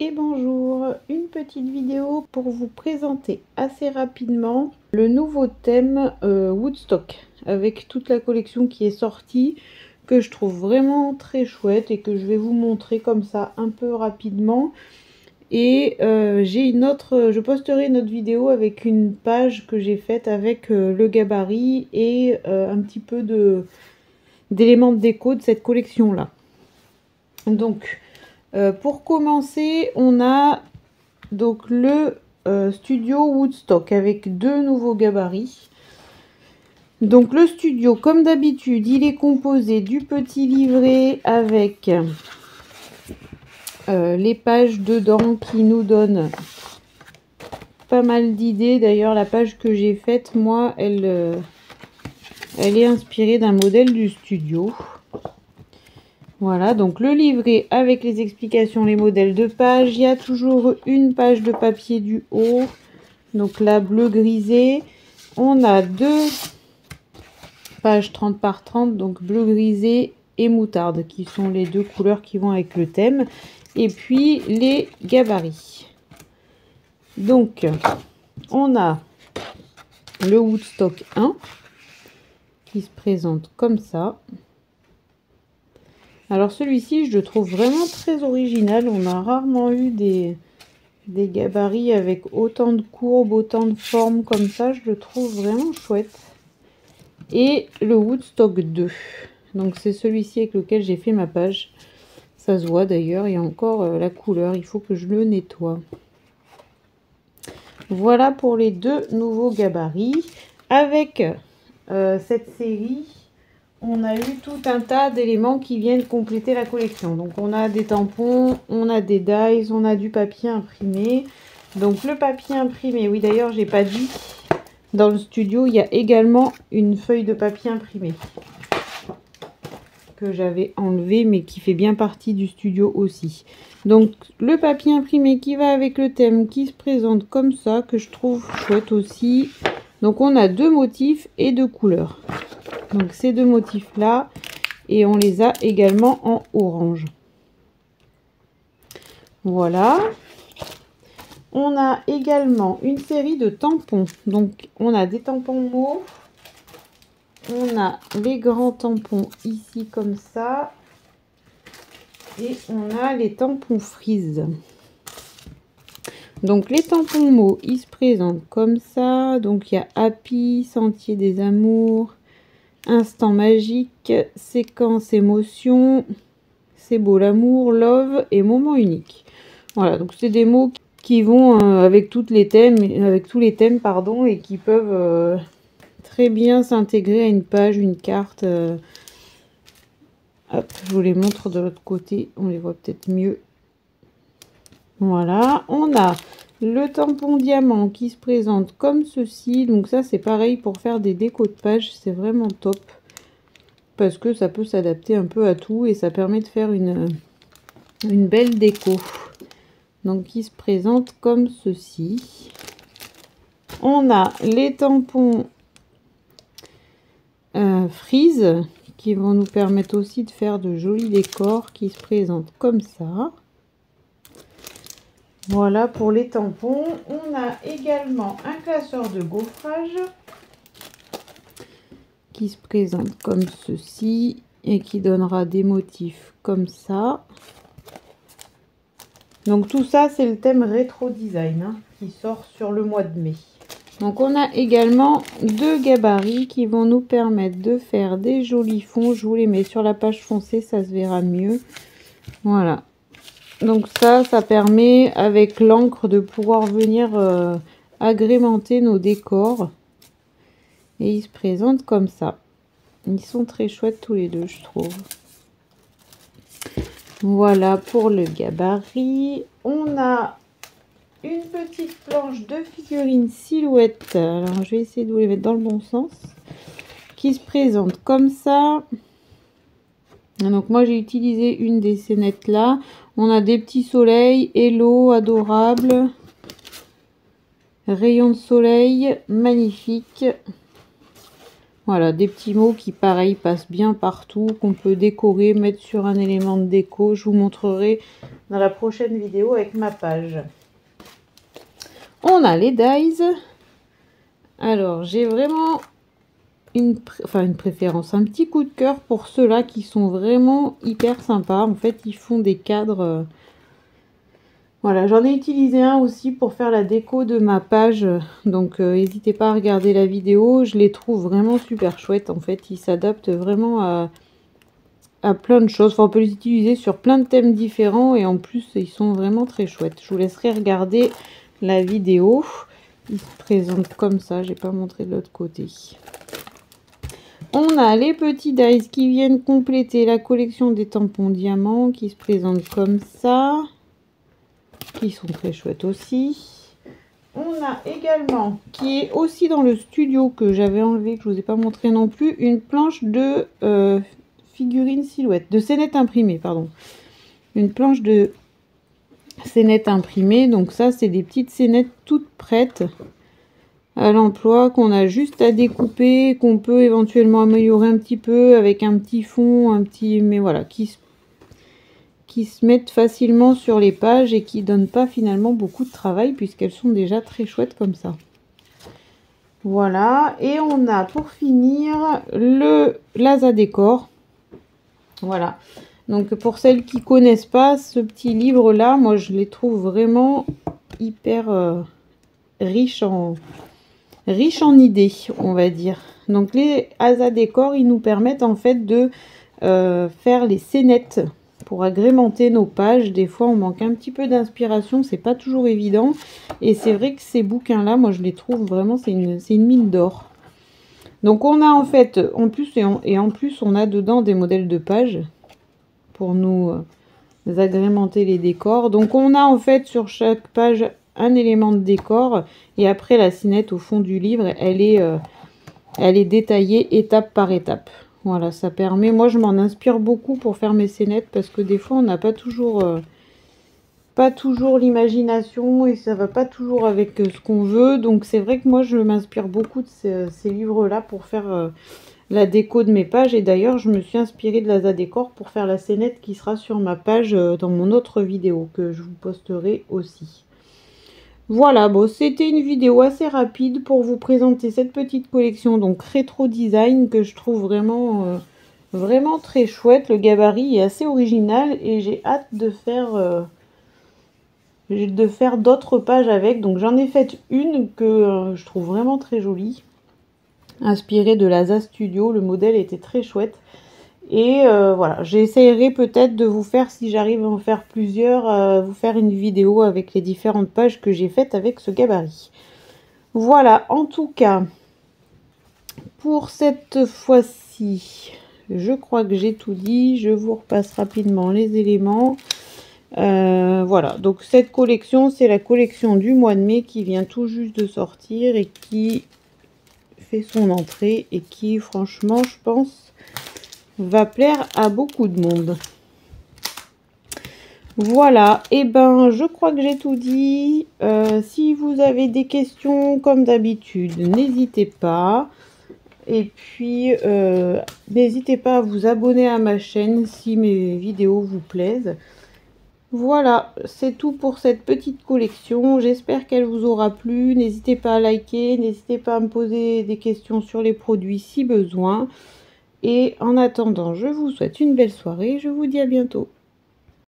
et bonjour, une petite vidéo pour vous présenter assez rapidement le nouveau thème Woodstock avec toute la collection qui est sortie, que je trouve vraiment très chouette et que je vais vous montrer comme ça un peu rapidement. Et je posterai une autre vidéo avec une page que j'ai faite avec le gabarit et un petit peu d'éléments de déco de cette collection là. Donc pour commencer, on a donc le studio Woodstock avec deux nouveaux gabarits. Donc le studio, comme d'habitude, il est composé du petit livret avec les pages dedans qui nous donnent pas mal d'idées. D'ailleurs, la page que j'ai faite, moi, elle est inspirée d'un modèle du studio. Voilà, donc le livret avec les explications, les modèles de pages. Il y a toujours une page de papier du haut. Donc là, bleu grisé. On a deux pages 30 par 30, donc bleu grisé et moutarde, qui sont les deux couleurs qui vont avec le thème. Et puis les gabarits. Donc, on a le Woodstock 1 qui se présente comme ça. Alors celui-ci, je le trouve vraiment très original. On a rarement eu des gabarits avec autant de courbes, autant de formes comme ça. Je le trouve vraiment chouette. Et le Woodstock 2. Donc c'est celui-ci avec lequel j'ai fait ma page. Ça se voit d'ailleurs, il y a encore la couleur. Il faut que je le nettoie. Voilà pour les deux nouveaux gabarits. Avec cette série, on a eu tout un tas d'éléments qui viennent compléter la collection. Donc on a des tampons, on a des dies, on a du papier imprimé. Donc le papier imprimé, oui d'ailleurs j'ai pas dit, dans le studio il y a également une feuille de papier imprimé que j'avais enlevé mais qui fait bien partie du studio aussi. Donc le papier imprimé qui va avec le thème, qui se présente comme ça, que je trouve chouette aussi. Donc on a deux motifs et deux couleurs. Donc ces deux motifs là, et on les a également en orange. Voilà. On a également une série de tampons. Donc on a des tampons mauves. On a les grands tampons ici comme ça. Et on a les tampons frise. Donc les tampons mauves, ils se présentent comme ça. Donc il y a Happy, Sentier des Amours, Instant magique, Séquence émotion, C'est beau l'amour, Love et Moment unique. Voilà, donc c'est des mots qui vont avec tous les thèmes, pardon, et qui peuvent très bien s'intégrer à une page, une carte. Hop, je vous les montre de l'autre côté, on les voit peut-être mieux. Voilà, on a le tampon diamant qui se présente comme ceci. Donc ça c'est pareil pour faire des décos de pages, c'est vraiment top. Parce que ça peut s'adapter un peu à tout et ça permet de faire une belle déco. Donc qui se présente comme ceci. On a les tampons frise qui vont nous permettre aussi de faire de jolis décors qui se présentent comme ça. Voilà pour les tampons. On a également un classeur de gaufrage qui se présente comme ceci et qui donnera des motifs comme ça. Donc tout ça c'est le thème rétro design hein, qui sort sur le mois de mai. Donc on a également deux gabarits qui vont nous permettre de faire des jolis fonds. Je vous les mets sur la page foncée, ça se verra mieux. Voilà. Donc ça permet avec l'encre de pouvoir venir agrémenter nos décors. Et ils se présentent comme ça. Ils sont très chouettes tous les deux, je trouve. Voilà pour le gabarit. On a une petite planche de figurines silhouettes. Alors je vais essayer de vous les mettre dans le bon sens. Qui se présente comme ça. Donc moi j'ai utilisé une des scénettes là. On a des petits soleils, hello, adorable, rayon de soleil, magnifique. Voilà, des petits mots qui, pareil, passent bien partout, qu'on peut décorer, mettre sur un élément de déco. Je vous montrerai dans la prochaine vidéo avec ma page. On a les dies. Alors, j'ai vraiment une préférence, un petit coup de cœur pour ceux-là qui sont vraiment hyper sympas. En fait, ils font des cadres... Voilà, j'en ai utilisé un aussi pour faire la déco de ma page, donc n'hésitez pas à regarder la vidéo, je les trouve vraiment super chouettes. En fait, ils s'adaptent vraiment à plein de choses, enfin, on peut les utiliser sur plein de thèmes différents et en plus ils sont vraiment très chouettes. Je vous laisserai regarder la vidéo, ils se présentent comme ça, j'ai pas montré de l'autre côté. On a les petits dies qui viennent compléter la collection des tampons diamants qui se présentent comme ça. Qui sont très chouettes aussi. On a également, qui est aussi dans le studio que j'avais enlevé, que je vous ai pas montré non plus, une planche de figurines silhouettes, de scénettes imprimées, pardon. Une planche de scénettes imprimées, donc ça c'est des petites scénettes toutes prêtes à l'emploi, qu'on a juste à découper, qu'on peut éventuellement améliorer un petit peu avec un petit fond, mais voilà, qui se mettent facilement sur les pages et qui donnent pas finalement beaucoup de travail puisqu'elles sont déjà très chouettes comme ça. Voilà, et on a pour finir le Laza Décor. Voilà, donc pour celles qui connaissent pas ce petit livre là, moi je les trouve vraiment hyper riches en idées, on va dire. Donc les Laza Décor, ils nous permettent en fait de faire les scénettes pour agrémenter nos pages. Des fois on manque un petit peu d'inspiration, c'est pas toujours évident, et c'est vrai que ces bouquins là, moi je les trouve vraiment, c'est une mine d'or. Donc on a en fait en plus en plus on a dedans des modèles de pages pour nous agrémenter les décors. Donc on a en fait sur chaque page un élément de décor, et après la scénette au fond du livre, elle est détaillée étape par étape. Voilà, ça permet, moi je m'en inspire beaucoup pour faire mes scénettes parce que des fois on n'a pas toujours l'imagination et ça va pas toujours avec ce qu'on veut. Donc c'est vrai que moi je m'inspire beaucoup de ces livres-là pour faire la déco de mes pages. Et d'ailleurs je me suis inspirée de Laza Décor pour faire la scénette qui sera sur ma page dans mon autre vidéo que je vous posterai aussi. Voilà, bon, c'était une vidéo assez rapide pour vous présenter cette petite collection, donc rétro design, que je trouve vraiment, vraiment très chouette. Le gabarit est assez original et j'ai hâte de faire d'autres pages avec. Donc j'en ai fait une que je trouve vraiment très jolie, inspirée de Laza Studio. Le modèle était très chouette. Et voilà, j'essaierai peut-être de vous faire, si j'arrive à en faire plusieurs, vous faire une vidéo avec les différentes pages que j'ai faites avec ce gabarit. Voilà, en tout cas, pour cette fois-ci, je crois que j'ai tout dit. Je vous repasse rapidement les éléments. Voilà, donc cette collection, c'est la collection du mois de mai qui vient tout juste de sortir et qui fait son entrée et qui, franchement, je pense, va plaire à beaucoup de monde. Voilà, et ben je crois que j'ai tout dit. Si vous avez des questions comme d'habitude, n'hésitez pas. Et puis n'hésitez pas à vous abonner à ma chaîne si mes vidéos vous plaisent. Voilà, c'est tout pour cette petite collection. J'espère qu'elle vous aura plu. N'hésitez pas à liker, n'hésitez pas à me poser des questions sur les produits si besoin. Et en attendant, je vous souhaite une belle soirée. Je vous dis à bientôt.